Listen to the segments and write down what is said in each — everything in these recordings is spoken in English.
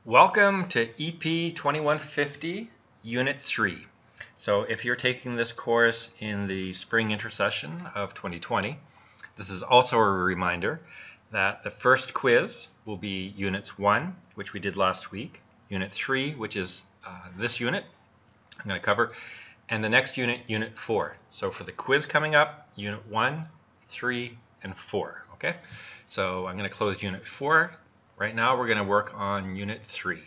Welcome to EP2150, Unit 3. So if you're taking this course in the spring intersession of 2020, this is also a reminder that the first quiz will be Units 1, which we did last week, Unit 3, which is this unit I'm going to cover, and the next unit, Unit 4. So for the quiz coming up, Unit 1, 3, and 4. Okay, so I'm going to close Unit 4. Right now we're going to work on Unit 3.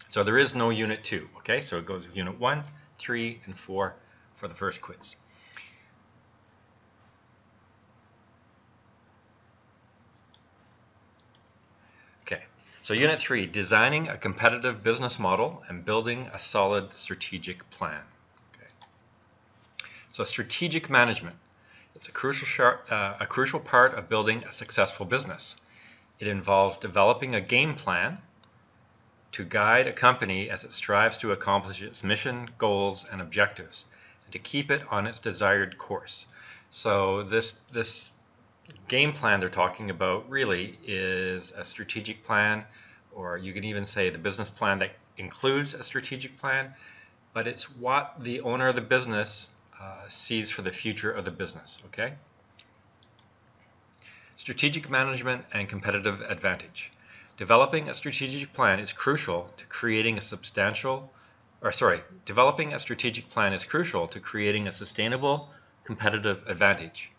So there is no Unit 2, okay? So it goes Unit 1, 3, and 4 for the first quiz. Okay, so Unit 3, designing a competitive business model and building a solid strategic plan. Okay. So strategic management, it's a crucial part of building a successful business. It involves developing a game plan to guide a company as it strives to accomplish its mission, goals, and objectives, and to keep it on its desired course. So this game plan they're talking about really is a strategic plan, or you can even say the business plan that includes a strategic plan, but it's what the owner of the business sees for the future of the business, okay? Strategic management and competitive advantage. Developing a strategic plan is crucial to creating a sustainable, competitive advantage.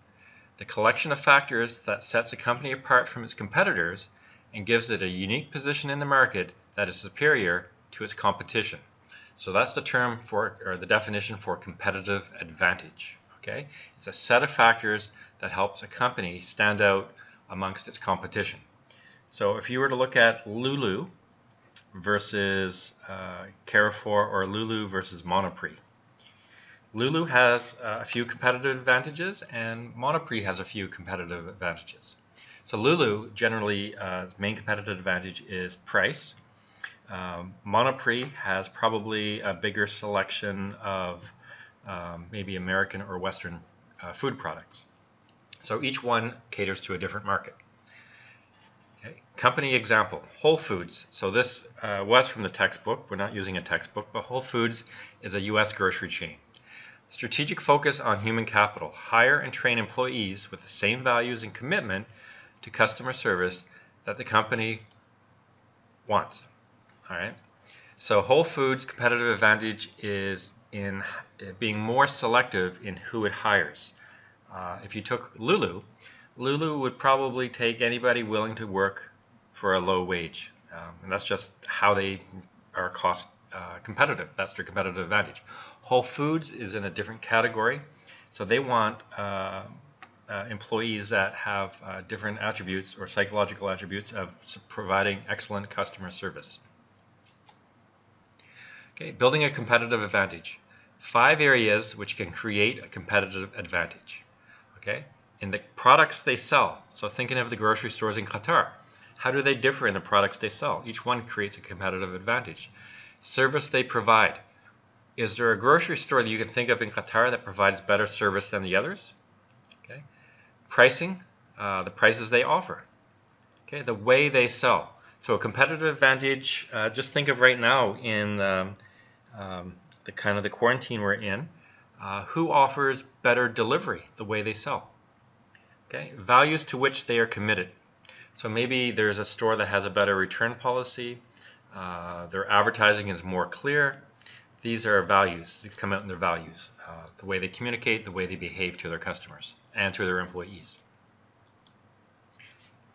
The collection of factors that sets a company apart from its competitors and gives it a unique position in the market that is superior to its competition. So that's the term for, or the definition for competitive advantage. Okay? It's a set of factors that helps a company stand out amongst its competition. So if you were to look at Lulu versus Carrefour, or Lulu versus Monoprix, Lulu has a few competitive advantages and Monoprix has a few competitive advantages. So Lulu generally main competitive advantage is price. Monoprix has probably a bigger selection of maybe American or Western food products. So each one caters to a different market. Okay. Company example, Whole Foods. So this was from the textbook. We're not using a textbook, but Whole Foods is a U.S. grocery chain. Strategic focus on human capital. Hire and train employees with the same values and commitment to customer service that the company wants. All right. So Whole Foods' competitive advantage is in being more selective in who it hires. If you took Lulu, Lulu would probably take anybody willing to work for a low wage. And that's just how they are cost competitive. That's their competitive advantage. Whole Foods is in a different category. So they want employees that have different attributes or psychological attributes of providing excellent customer service. Okay, building a competitive advantage. 5 areas which can create a competitive advantage. Okay, in the products they sell. So thinking of the grocery stores in Qatar, how do they differ in the products they sell? Each one creates a competitive advantage. Service they provide. Is there a grocery store that you can think of in Qatar that provides better service than the others? Okay, pricing, the prices they offer. Okay, the way they sell. So a competitive advantage. Just think of right now in the kind of the quarantine we're in. Who offers better delivery, the way they sell? Okay, values to which they are committed. So maybe there's a store that has a better return policy. Their advertising is more clear. These are values. They come out in their values. The way they communicate, the way they behave to their customers and to their employees.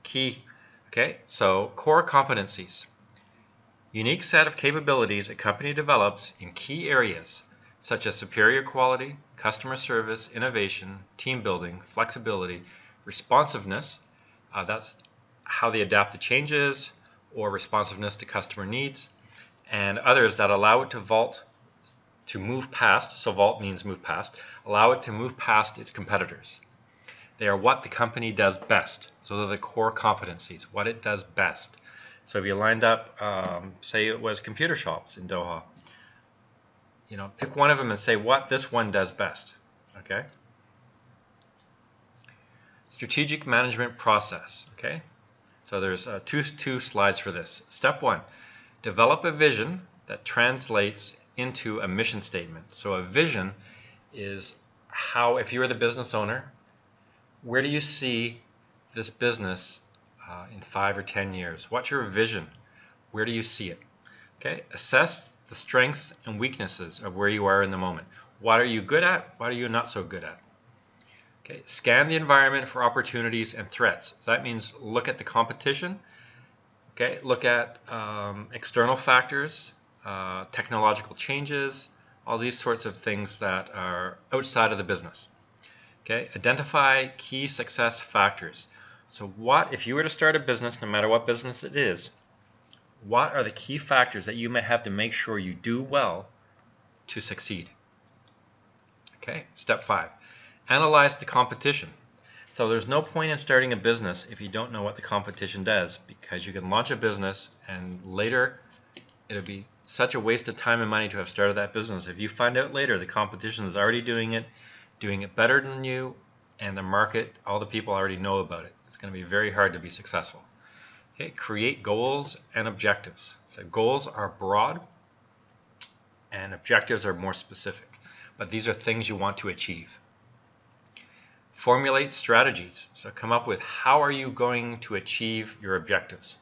Key. Okay, so core competencies. Unique set of capabilities a company develops in key areas such as superior quality, customer service, innovation, team building, flexibility, responsiveness. That's how they adapt to changes or responsiveness to customer needs, and others that allow it to move past, so vault means move past, allow it to move past its competitors. They are what the company does best. So they're the core competencies, what it does best. So if you lined up, say it was computer shops in Doha, you know, pick one of them and say what this one does best. Okay. Strategic management process. Okay. So So there's two slides for this. Step 1, develop a vision that translates into a mission statement. So a vision is how, if you were the business owner, where do you see this business in 5 or 10 years? What's your vision? Where do you see it? Okay, assess the strengths and weaknesses of where you are in the moment. What are you good at? What are you not so good at? Okay, scan the environment for opportunities and threats. So that means look at the competition. Okay, look at external factors, technological changes, all these sorts of things that are outside of the business. Okay, identify key success factors. So what, if you were to start a business, no matter what business it is, what are the key factors that you may have to make sure you do well to succeed? Okay, step 5, analyze the competition. So there's no point in starting a business if you don't know what the competition does, because you can launch a business and later it'll be such a waste of time and money to have started that business if you find out later the competition is already doing it better than you, and the market, all the people already know about it. It's going to be very hard to be successful. Okay, create goals and objectives. So goals are broad and objectives are more specific, but these are things you want to achieve. Formulate strategies. So come up with how are you going to achieve your objectives.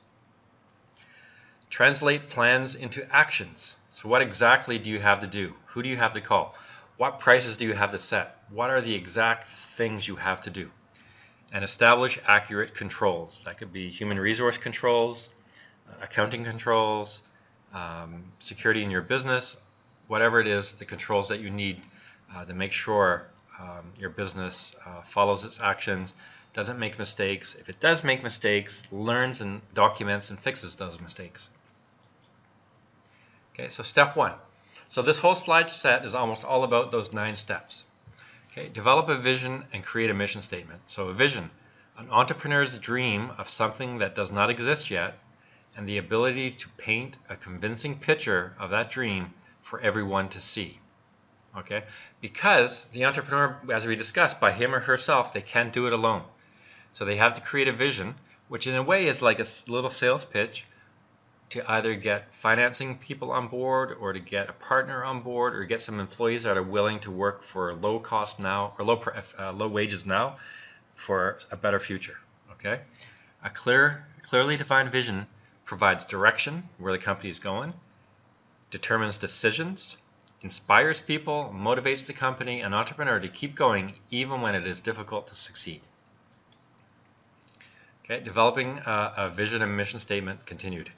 Translate plans into actions. So what exactly do you have to do? Who do you have to call? What prices do you have to set? What are the exact things you have to do? And establish accurate controls. That could be human resource controls, accounting controls, security in your business, whatever it is, the controls that you need to make sure your business follows its actions, doesn't make mistakes. If it does make mistakes, learns and documents and fixes those mistakes. Okay, so step 1. So this whole slide set is almost all about those 9 steps. Okay, develop a vision and create a mission statement. So a vision, an entrepreneur's dream of something that does not exist yet, and the ability to paint a convincing picture of that dream for everyone to see. Okay, because the entrepreneur, as we discussed, by him or herself, they can't do it alone. So they have to create a vision, which in a way is like a little sales pitch to either get financing people on board, or to get a partner on board, or get some employees that are willing to work for low cost now, or low wages now, for a better future. Okay, a clearly defined vision provides direction where the company is going, determines decisions, inspires people, motivates the company and entrepreneur to keep going even when it is difficult to succeed. Okay, developing a vision and mission statement continued.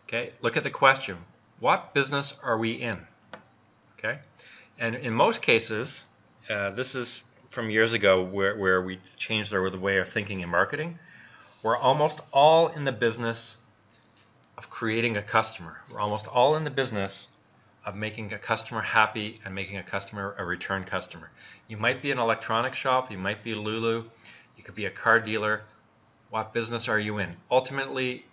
Okay, look at the question, what business are we in? Okay, and in most cases, this is from years ago where we changed the way of thinking in marketing. We're almost all in the business of creating a customer. We're almost all in the business of making a customer happy and making a customer a return customer. You might be an electronics shop, you might be Lulu, you could be a car dealer. What business are you in? Ultimately,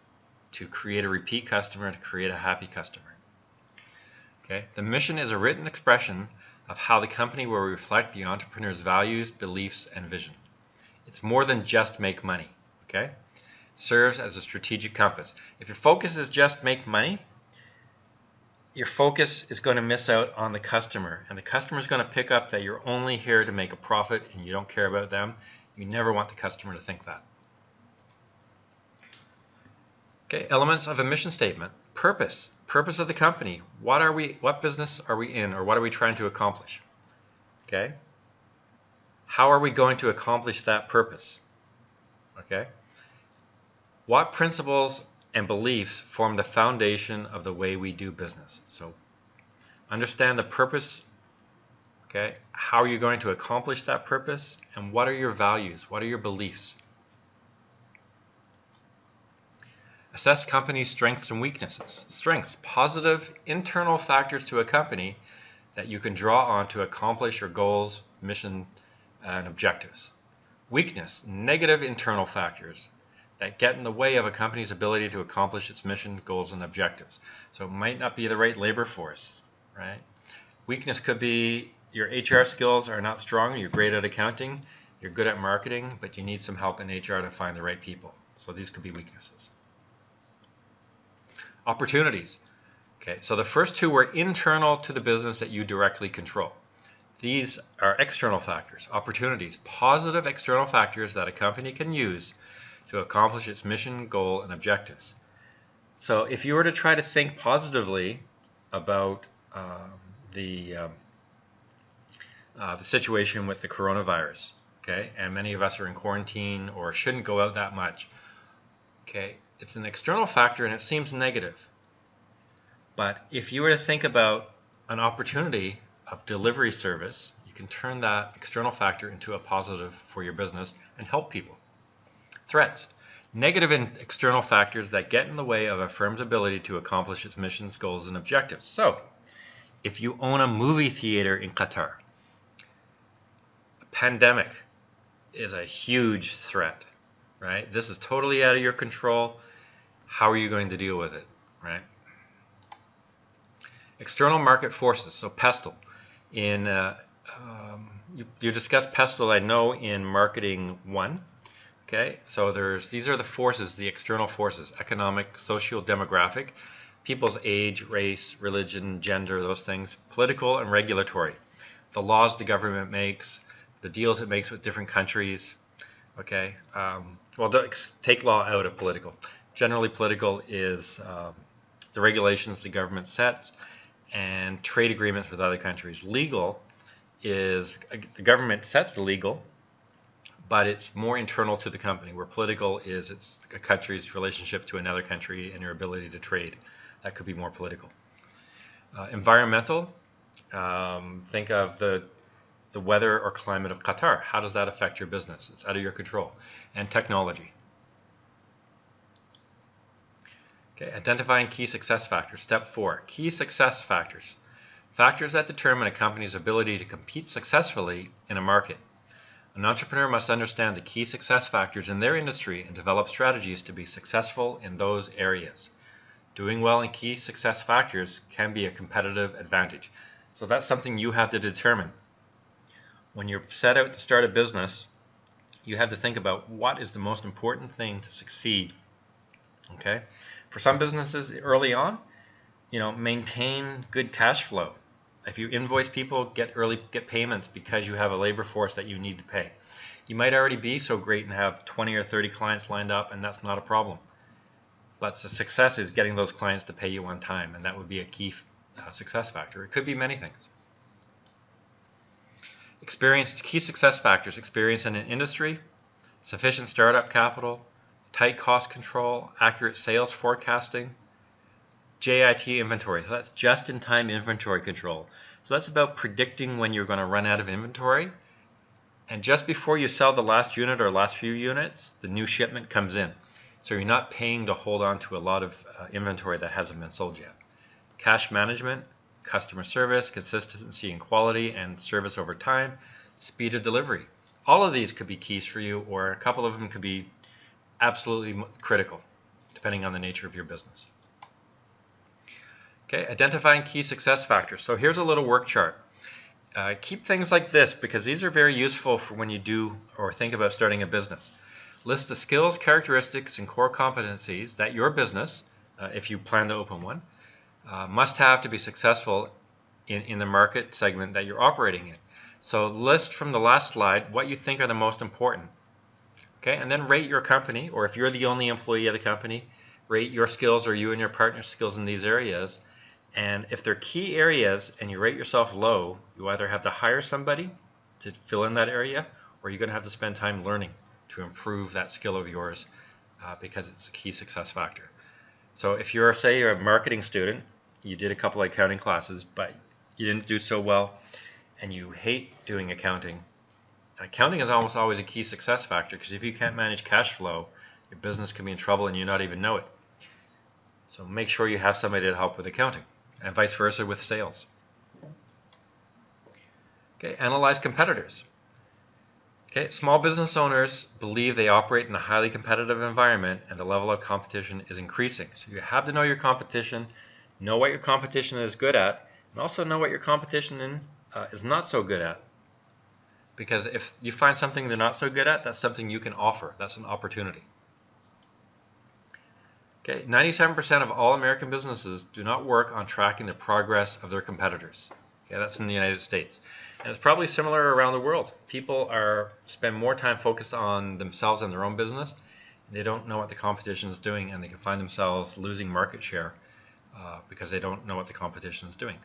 to create a repeat customer, to create a happy customer. Okay, the mission is a written expression of how the company will reflect the entrepreneur's values, beliefs, and vision. It's more than just make money. Okay, serves as a strategic compass. If your focus is just make money, your focus is going to miss out on the customer, and the customer is going to pick up that you're only here to make a profit and you don't care about them. You never want the customer to think that. Okay, elements of a mission statement. Purpose of the company. What business are we in, or what are we trying to accomplish? Okay. How are we going to accomplish that purpose? Okay. What principles and beliefs form the foundation of the way we do business? So understand the purpose. Okay. How are you going to accomplish that purpose? And what are your values? What are your beliefs? Assess company's strengths and weaknesses. Strengths, positive internal factors to a company that you can draw on to accomplish your goals, mission, and objectives. Weakness, negative internal factors that get in the way of a company's ability to accomplish its mission, goals, and objectives. So it might not be the right labor force, right? Weakness could be your HR skills are not strong, you're great at accounting, you're good at marketing, but you need some help in HR to find the right people. So these could be weaknesses. Opportunities. Okay, so the first two were internal to the business that you directly control. These are external factors, opportunities, positive external factors that a company can use to accomplish its mission, goal, and objectives. So if you were to try to think positively about the situation with the coronavirus, okay, and many of us are in quarantine or shouldn't go out that much, okay, it's an external factor and it seems negative. But if you were to think about an opportunity of delivery service, you can turn that external factor into a positive for your business and help people. Threats. Negative and external factors that get in the way of a firm's ability to accomplish its missions, goals, and objectives. So, if you own a movie theater in Qatar, a pandemic is a huge threat, right? This is totally out of your control. How are you going to deal with it, right? External market forces, so PESTLE. You discussed PESTLE, I know, in Marketing 1. Okay, so these are the forces, the external forces: economic, social, demographic, people's age, race, religion, gender, those things, political and regulatory, the laws the government makes, the deals it makes with different countries. Okay, well, take law out of political. Generally, political is the regulations the government sets and trade agreements with other countries. Legal is the government sets the legal, but it's more internal to the company, where political is it's a country's relationship to another country and your ability to trade. That could be more political. Environmental, think of the weather or climate of Qatar. How does that affect your business? It's out of your control. And technology. Okay, identifying key success factors. Step 4, key success factors. Factors that determine a company's ability to compete successfully in a market. An entrepreneur must understand the key success factors in their industry and develop strategies to be successful in those areas. Doing well in key success factors can be a competitive advantage. So that's something you have to determine. When you're set out to start a business, you have to think about what is the most important thing to succeed. Okay? For some businesses early on, maintain good cash flow. If you invoice people, get payments because you have a labor force that you need to pay. You might already be so great and have 20 or 30 clients lined up, and that's not a problem. But the success is getting those clients to pay you on time, and that would be a key success factor. It could be many things. Experience, key success factors: experience in an industry, sufficient startup capital, tight cost control, accurate sales forecasting, JIT inventory. So that's just-in-time inventory control. So that's about predicting when you're going to run out of inventory, and just before you sell the last unit or last few units, the new shipment comes in. So you're not paying to hold on to a lot of inventory that hasn't been sold yet. Cash management, customer service, consistency in quality and service over time, speed of delivery. All of these could be keys for you, or a couple of them could be absolutely critical, depending on the nature of your business. Okay, identifying key success factors. So here's a little work chart. Keep things like this because these are very useful for when you do or think about starting a business. List the skills, characteristics, and core competencies that your business, if you plan to open one, must have to be successful in the market segment that you're operating in. So list from the last slide what you think are the most important. Okay, and then rate your company, or if you're the only employee of the company, rate your skills or you and your partner's skills in these areas. And if they're key areas and you rate yourself low, you either have to hire somebody to fill in that area, or you're going to have to spend time learning to improve that skill of yours because it's a key success factor. So if you're, say, you're a marketing student, you did a couple of accounting classes, but you didn't do so well, and you hate doing accounting, accounting is almost always a key success factor, because if you can't manage cash flow, your business can be in trouble and you not even know it. So make sure you have somebody to help with accounting, and vice versa with sales. Okay, analyze competitors. Okay, small business owners believe they operate in a highly competitive environment and the level of competition is increasing. So you have to know your competition, know what your competition is good at, and also know what your competition is not so good at. Because if you find something they're not so good at, that's something you can offer. That's an opportunity. Okay, 97% of all American businesses do not work on tracking the progress of their competitors. Okay, that's in the United States. And it's probably similar around the world. People spend more time focused on themselves and their own business. They don't know what the competition is doing, and they can find themselves losing market share because they don't know what the competition is doing.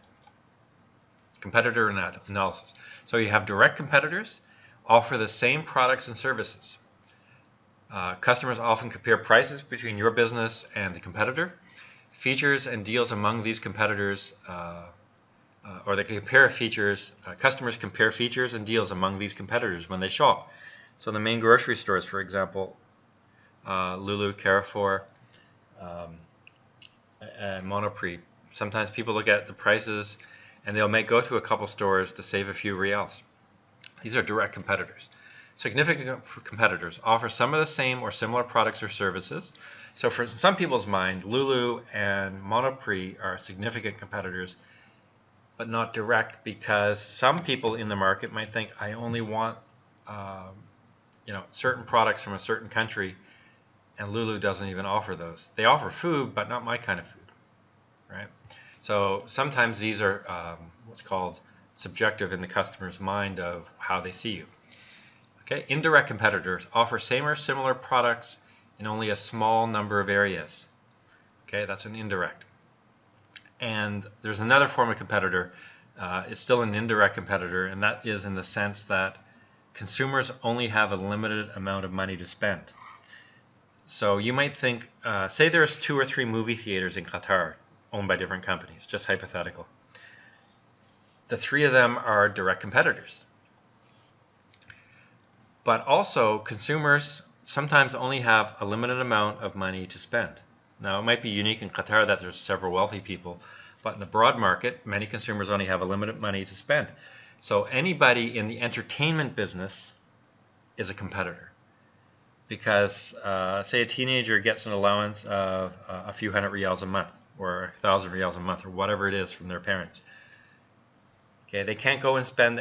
Competitor analysis. So you have direct competitors offer the same products and services. Customers often compare prices between your business and the competitor, features and deals among these competitors, or they compare features. Customers compare features and deals among these competitors when they shop. So the main grocery stores, for example, Lulu, Carrefour, and Monoprix. Sometimes people look at the prices and they'll go to a couple stores to save a few reals. These are direct competitors. Significant competitors offer some of the same or similar products or services. So for some people's mind, Lulu and Monoprix are significant competitors, but not direct, because some people in the market might think, I only want certain products from a certain country, and Lulu doesn't even offer those. They offer food, but not my kind of food, right? So sometimes these are what's called subjective in the customer's mind of how they see you. Okay, indirect competitors offer same or similar products in only a small number of areas. Okay, that's an indirect. And there's another form of competitor. It's still an indirect competitor, and that is in the sense that consumers only have a limited amount of money to spend. So you might think, say there's 2 or 3 movie theaters in Qatar owned by different companies, just hypothetical. The 3 of them are direct competitors. But also, consumers sometimes only have a limited amount of money to spend. Now, it might be unique in Qatar that there's several wealthy people, but in the broad market, many consumers only have a limited money to spend. So anybody in the entertainment business is a competitor. Because say a teenager gets an allowance of a few hundred riyals a month, or 1,000 riyals a month, or whatever it is from their parents. Okay, they can't go and spend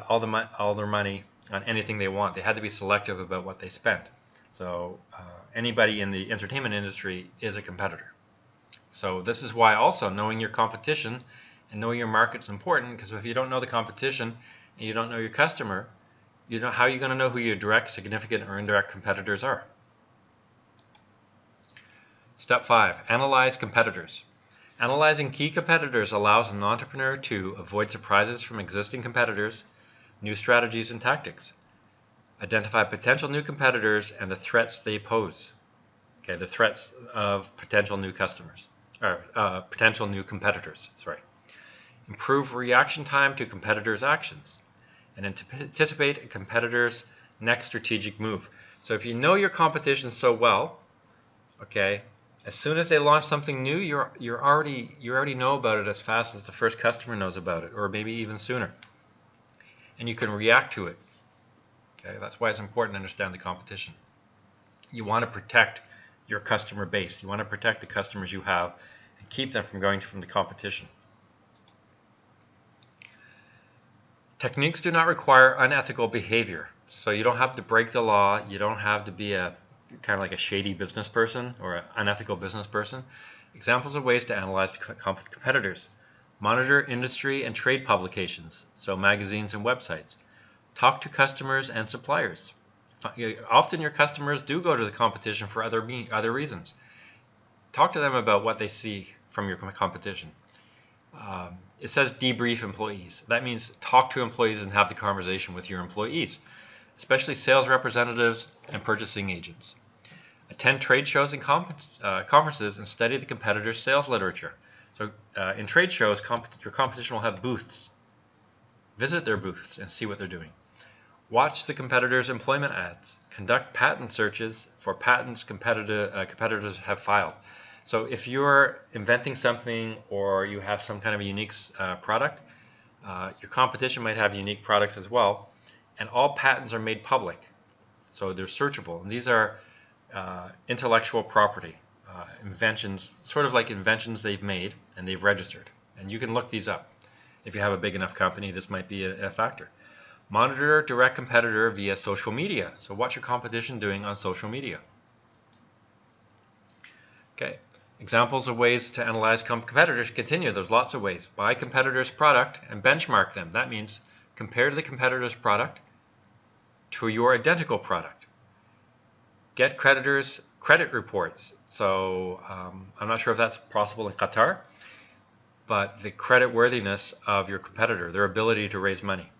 all their money on anything they want. They had to be selective about what they spent. So anybody in the entertainment industry is a competitor. So this is why also knowing your competition and knowing your market is important, because if you don't know the competition and you don't know your customer, how are you going to know who your direct, significant, or indirect competitors are? Step 5, analyze competitors. Analyzing key competitors allows an entrepreneur to avoid surprises from existing competitors, new strategies and tactics. Identify potential new competitors and the threats they pose. Okay, the threats of potential new customers, or potential new competitors, sorry. Improve reaction time to competitors' actions, and anticipate a competitor's next strategic move. So if you know your competition so well, okay, as soon as they launch something new, you already know about it as fast as the first customer knows about it, or maybe even sooner. And you can react to it. Okay, that's why it's important to understand the competition. You want to protect your customer base. You want to protect the customers you have and keep them from going from the competition. Techniques do not require unethical behavior. So you don't have to break the law. You don't have to be kind of like a shady business person or an unethical business person. Examples of ways to analyze competitors. Monitor industry and trade publications, so magazines and websites. Talk to customers and suppliers. Often your customers do go to the competition for other reasons. Talk to them about what they see from your competition. It says debrief employees. That means talk to employees and have the conversation with your employees, especially sales representatives and purchasing agents. Attend trade shows and conferences and study the competitors' sales literature. So in trade shows, your competition will have booths. Visit their booths and see what they're doing. Watch the competitors' employment ads. Conduct patent searches for patents competitors have filed. So if you're inventing something or you have some kind of a unique product, your competition might have unique products as well, and all patents are made public. So they're searchable. And these are intellectual property, inventions, sort of like inventions they've made and they've registered. And you can look these up. If you have a big enough company, this might be a factor. Monitor direct competitor via social media. So what's your competition doing on social media? Okay. Examples of ways to analyze competitors continue. There's lots of ways. Buy competitors' product and benchmark them. That means compare the competitor's product to your identical product. Get creditors' credit reports. So I'm not sure if that's possible in Qatar, but the credit worthiness of your competitor, their ability to raise money.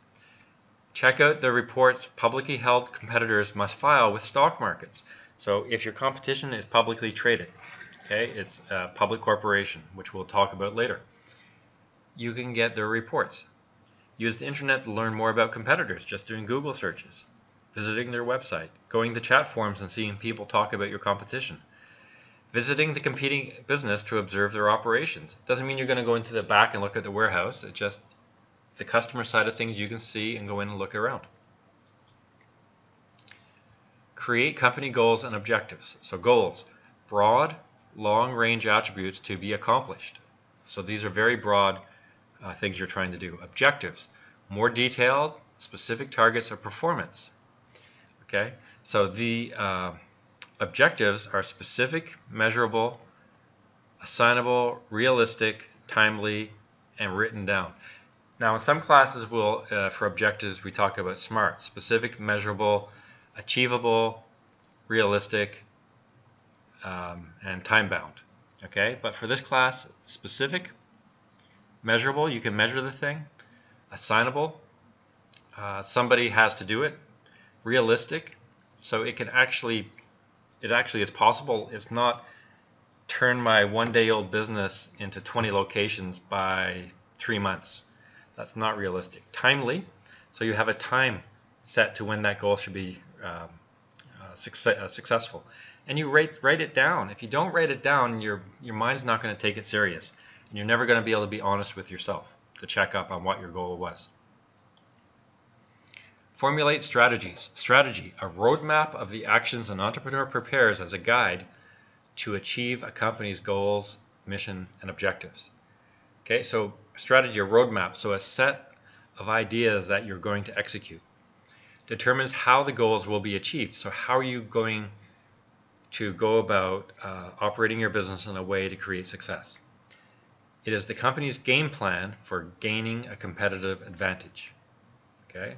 Check out the reports publicly held competitors must file with stock markets. So if your competition is publicly traded, okay, it's a public corporation, which we'll talk about later, you can get their reports. Use the internet to learn more about competitors, just doing Google searches, visiting their website, going to chat forums and seeing people talk about your competition, visiting the competing business to observe their operations. Doesn't mean you're going to go into the back and look at the warehouse. It's just the customer side of things you can see and go in and look around. Create company goals and objectives. So goals, broad, long-range attributes to be accomplished. So these are very broad things you're trying to do. Objectives, more detailed, specific targets of performance. Okay, so the objectives are specific, measurable, assignable, realistic, timely, and written down. Now in some classes for objectives we talk about SMART, specific, measurable, achievable, realistic, and time-bound. Okay, but for this class, specific, measurable, you can measure the thing, assignable, somebody has to do it, realistic, so it can actually, it's possible. It's not turn my one-day-old business into 20 locations by 3 months. That's not realistic. Timely, so you have a time set to when that goal should be successful. And you write it down. If you don't write it down, your mind's not going to take it serious. And you're never going to be able to be honest with yourself to check up on what your goal was. Formulate strategies. Strategy, a roadmap of the actions an entrepreneur prepares as a guide to achieve a company's goals, mission, and objectives. Okay, so strategy, a roadmap, so a set of ideas that you're going to execute. Determines how the goals will be achieved. So how are you going to go about operating your business in a way to create success? It is the company's game plan for gaining a competitive advantage. Okay.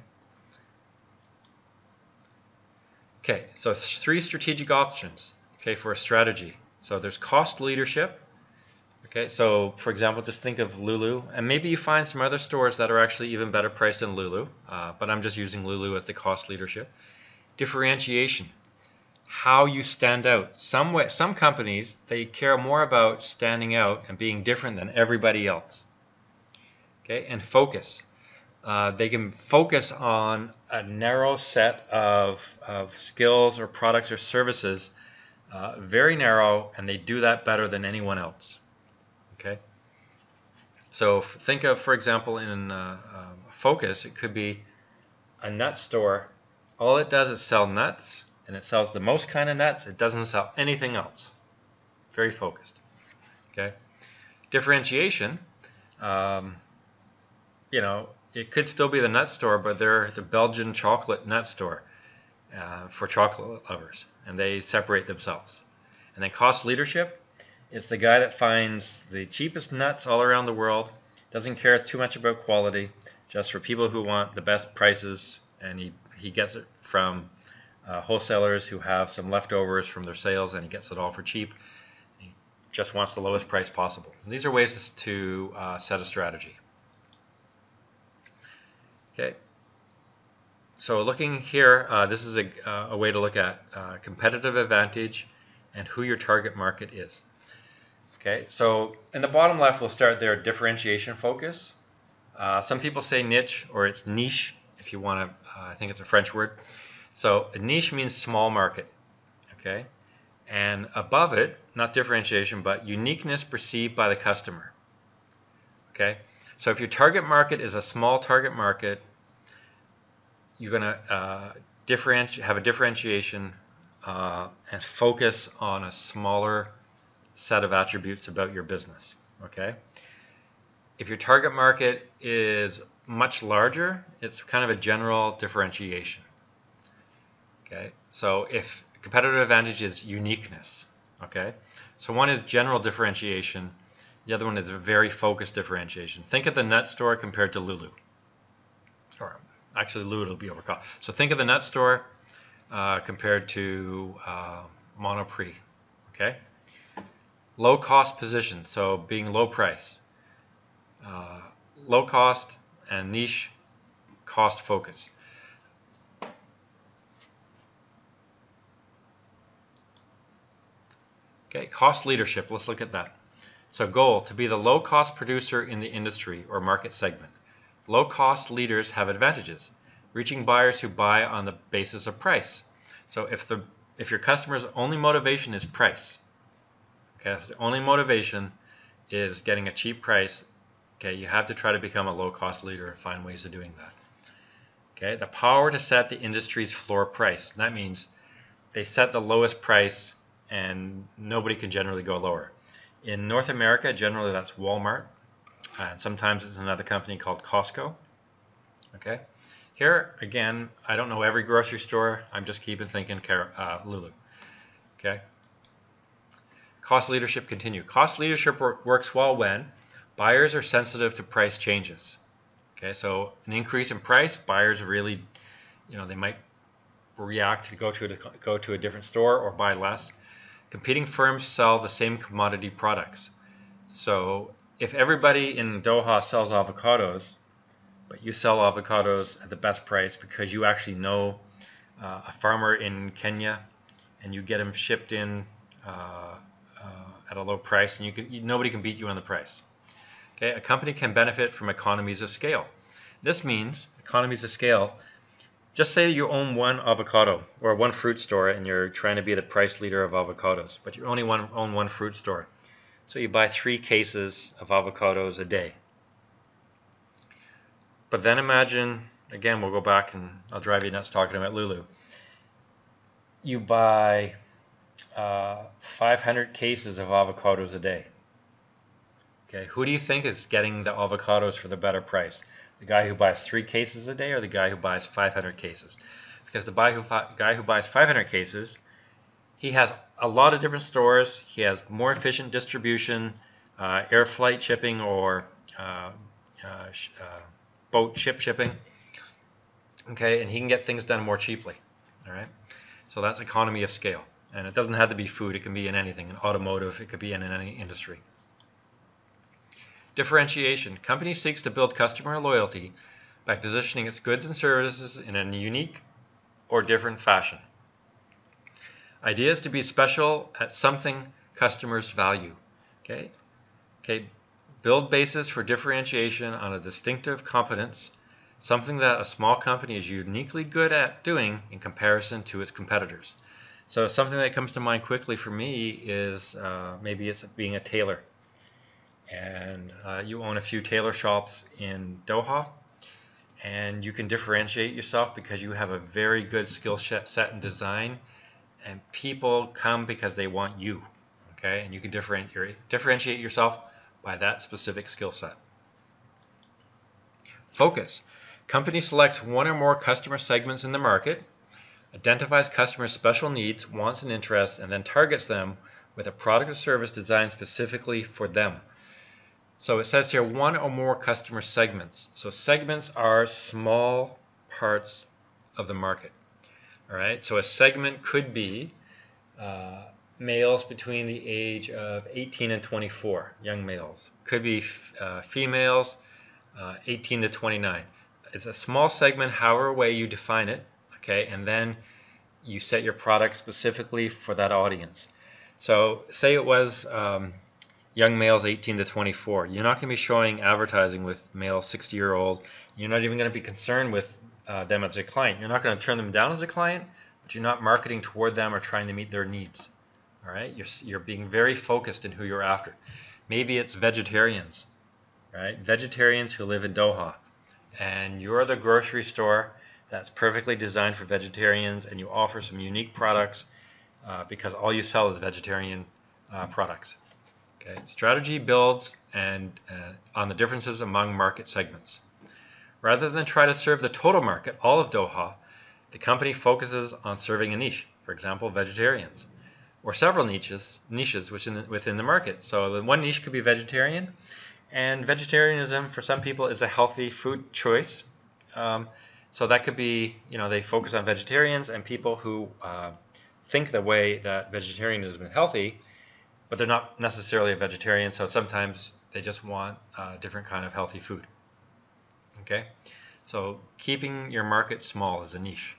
Okay, so 3 strategic options, okay, for a strategy. So there's cost leadership. Okay, so for example, just think of Lulu, and maybe you find some other stores that are actually even better priced than Lulu, but I'm just using Lulu as the cost leadership. Differentiation, how you stand out. Some companies, they care more about standing out and being different than everybody else. Okay, and focus. They can focus on a narrow set of skills or products or services, very narrow, and they do that better than anyone else. Okay, so think of, for example, in focus, it could be a nut store. All it does is sell nuts, and it sells the most kind of nuts. It doesn't sell anything else. Very focused. Okay, differentiation. You know, it could still be the nut store, but they're the Belgian chocolate nut store for chocolate lovers, and they separate themselves. And then cost leadership. It's the guy that finds the cheapest nuts all around the world, doesn't care too much about quality, just for people who want the best prices, and he gets it from wholesalers who have some leftovers from their sales, and he gets it all for cheap. He just wants the lowest price possible. And these are ways to set a strategy. Okay, so looking here, this is a way to look at competitive advantage and who your target market is. Okay, so in the bottom left, we'll start there, differentiation focus. Some people say niche, or it's niche, if you want to, I think it's a French word. So a niche means small market, okay? And above it, not differentiation, but uniqueness perceived by the customer, okay? So if your target market is a small target market, you're going to have a differentiation and focus on a smaller set of attributes about your business. Okay. If your target market is much larger, it's kind of a general differentiation. Okay. So if competitive advantage is uniqueness, okay, So one is general differentiation. The other one is a very focused differentiation. Think of the nut store compared to Lulu. Or actually Lulu will be overcaught. So think of the nut store compared to Monoprix. Okay? Low cost position, so being low price. Low cost and niche cost focus. Okay, cost leadership, let's look at that. So goal, to be the low cost producer in the industry or market segment. Low cost leaders have advantages, reaching buyers who buy on the basis of price. So if your customer's only motivation is price, okay, if the only motivation is getting a cheap price, okay, you have to try to become a low cost leader and find ways of doing that. Okay, the power to set the industry's floor price. That means they set the lowest price and nobody can generally go lower. In North America, generally that's Walmart, and sometimes it's another company called Costco. Okay, here again, I don't know every grocery store. I'm just keeping thinking Lulu. Okay, cost leadership continue. Cost leadership works well when buyers are sensitive to price changes. Okay, so an increase in price, buyers really, they might react to go to a different store or buy less. Competing firms sell the same commodity products. So if everybody in Doha sells avocados, but you sell avocados at the best price because you actually know a farmer in Kenya and you get them shipped in at a low price, and nobody can beat you on the price. Okay, a company can benefit from economies of scale. This means economies of scale. Just say you own one avocado or one fruit store and you're trying to be the price leader of avocados, but you only own one fruit store. So you buy 3 cases of avocados a day. But then imagine, again, we'll go back and I'll drive you nuts talking about Lulu. You buy 500 cases of avocados a day. Okay, who do you think is getting the avocados for the better price? The guy who buys 3 cases a day or the guy who buys 500 cases? Because the guy who buys 500 cases, he has a lot of different stores. He has more efficient distribution, air flight shipping or boat ship shipping. Okay, and he can get things done more cheaply. All right, so that's economy of scale. And it doesn't have to be food. It can be in anything, in automotive. It could be in any industry. Differentiation. Company seeks to build customer loyalty by positioning its goods and services in a unique or different fashion. Idea is to be special at something customers value. Okay. Build basis for differentiation on a distinctive competence, something that a small company is uniquely good at doing in comparison to its competitors. So something that comes to mind quickly for me is maybe it's being a tailor. And you own a few tailor shops in Doha, and you can differentiate yourself because you have a very good skill set in design, and people come because they want you. Okay, and you can differentiate yourself by that specific skill set. Focus. Company selects one or more customer segments in the market, identifies customers' special needs, wants, and interests, and then targets them with a product or service designed specifically for them. So it says here one or more customer segments. So segments are small parts of the market. All right. So a segment could be males between the age of 18 and 24, young males. Could be females 18 to 29. It's a small segment, however way you define it. Okay. And then you set your product specifically for that audience. So say it was young males 18 to 24. You're not going to be showing advertising with male 60-year-old. You're not even going to be concerned with them as a client. You're not going to turn them down as a client, but you're not marketing toward them or trying to meet their needs. All right, you're being very focused in who you're after. Maybe it's vegetarians, right? Vegetarians who live in Doha, and you're the grocery store that's perfectly designed for vegetarians, and you offer some unique products because all you sell is vegetarian products. Okay. Strategy builds on the differences among market segments. Rather than try to serve the total market, all of Doha, the company focuses on serving a niche, for example, vegetarians, or several niches within the market. So the one niche could be vegetarian, and vegetarianism for some people is a healthy food choice. So that could be, they focus on vegetarians and people who think the way that vegetarianism is healthy, but they're not necessarily a vegetarian, so sometimes they just want a different kind of healthy food. Okay, so keeping your market small is a niche.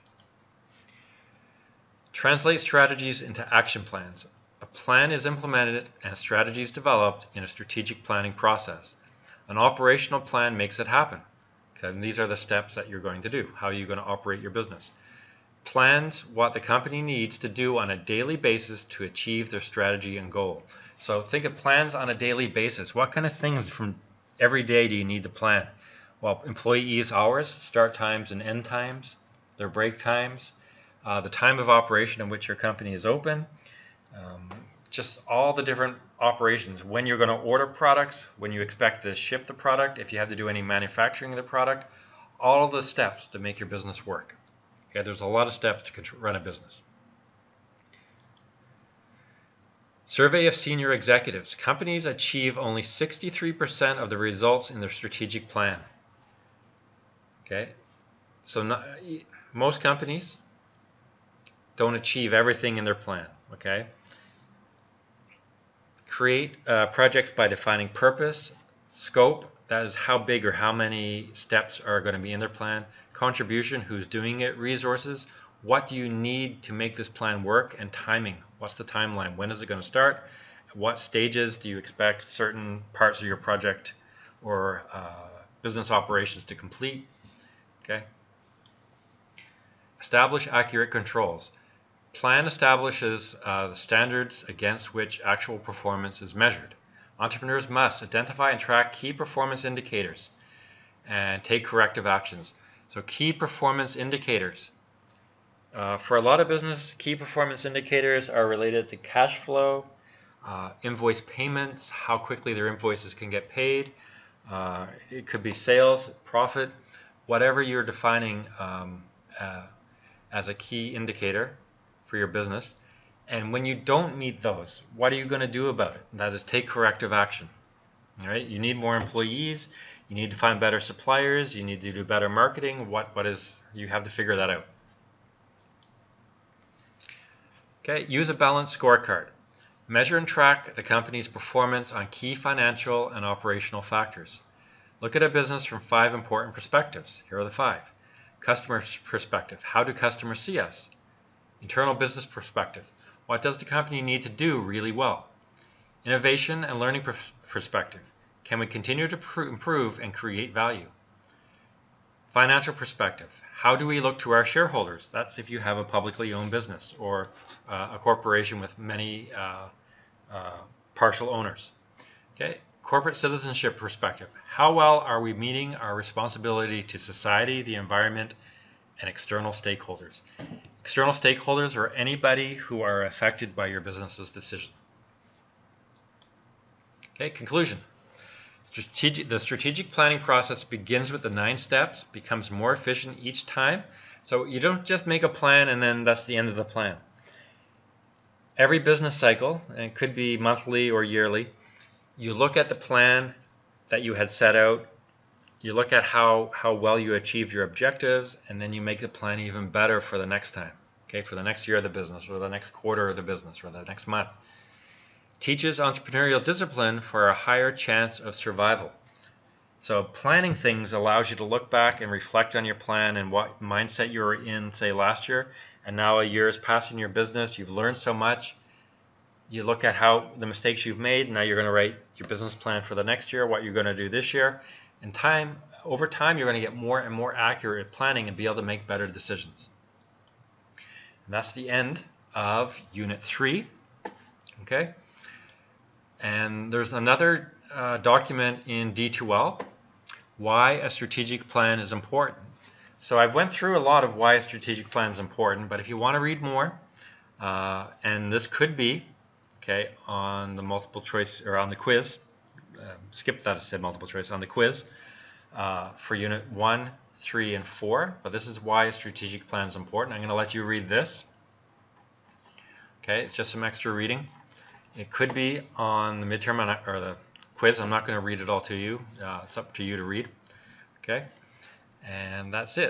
Translate strategies into action plans. A plan is implemented and strategies developed in a strategic planning process. An operational plan makes it happen. Okay, and these are the steps that you're going to do. How are you going to operate your business? Plans what the company needs to do on a daily basis to achieve their strategy and goal. So think of plans on a daily basis. What kind of things from every day do you need to plan? Well, employees' hours, start times and end times, their break times, the time of operation in which your company is open, just all the different operations, when you're going to order products, when you expect to ship the product, if you have to do any manufacturing of the product, all of the steps to make your business work. Okay, there's a lot of steps to run a business. Survey of senior executives. Companies achieve only 63% of the results in their strategic plan. Okay, so most companies don't achieve everything in their plan. Okay, create projects by defining purpose, scope, that is how big or how many steps are going to be in their plan, contribution, who's doing it, resources, what do you need to make this plan work, and timing, what's the timeline, when is it going to start, what stages do you expect certain parts of your project or business operations to complete. Okay. Establish accurate controls. Plan establishes the standards against which actual performance is measured. Entrepreneurs must identify and track key performance indicators and take corrective actions. So key performance indicators. For a lot of business, key performance indicators are related to cash flow, invoice payments, how quickly their invoices can get paid. It could be sales, profit, whatever you're defining as a key indicator for your business. And when you don't meet those, what are you going to do about it? That is, take corrective action. All right? You need more employees. You need to find better suppliers. You need to do better marketing. You have to figure that out. Okay, use a balanced scorecard. Measure and track the company's performance on key financial and operational factors. Look at a business from 5 important perspectives. Here are the 5. Customer perspective. How do customers see us? Internal business perspective. What does the company need to do really well? Innovation and learning perspective. Can we continue to improve and create value? Financial perspective. How do we look to our shareholders? That's if you have a publicly owned business or a corporation with many partial owners. Okay. Corporate citizenship perspective. How well are we meeting our responsibility to society, the environment, and external stakeholders? External stakeholders are anybody who are affected by your business's decision. Okay, conclusion. The strategic planning process begins with the 9 steps, becomes more efficient each time. So you don't just make a plan and then that's the end of the plan. Every business cycle, and it could be monthly or yearly, you look at the plan that you had set out, you look at how well you achieved your objectives, and then you make the plan even better for the next time, okay, for the next year of the business, or the next quarter of the business, or the next month. Teaches entrepreneurial discipline for a higher chance of survival. So planning things allows you to look back and reflect on your plan and what mindset you were in, say, last year, and now a year has passed in your business, you've learned so much. You look at how the mistakes you've made, now you're going to write your business plan for the next year, what you're going to do this year. And over time, you're going to get more and more accurate at planning and be able to make better decisions. And that's the end of Unit 3. Okay. And there's another document in D2L, why a strategic plan is important. So I went through a lot of why a strategic plan is important, but if you want to read more, and this could be, okay, on the multiple choice or on the quiz, skip that, I said multiple choice, on the quiz for Unit 1, 3, and 4, but this is why a strategic plan is important. I'm going to let you read this. Okay, it's just some extra reading. It could be on the midterm or the quiz. I'm not going to read it all to you. It's up to you to read. Okay, and that's it.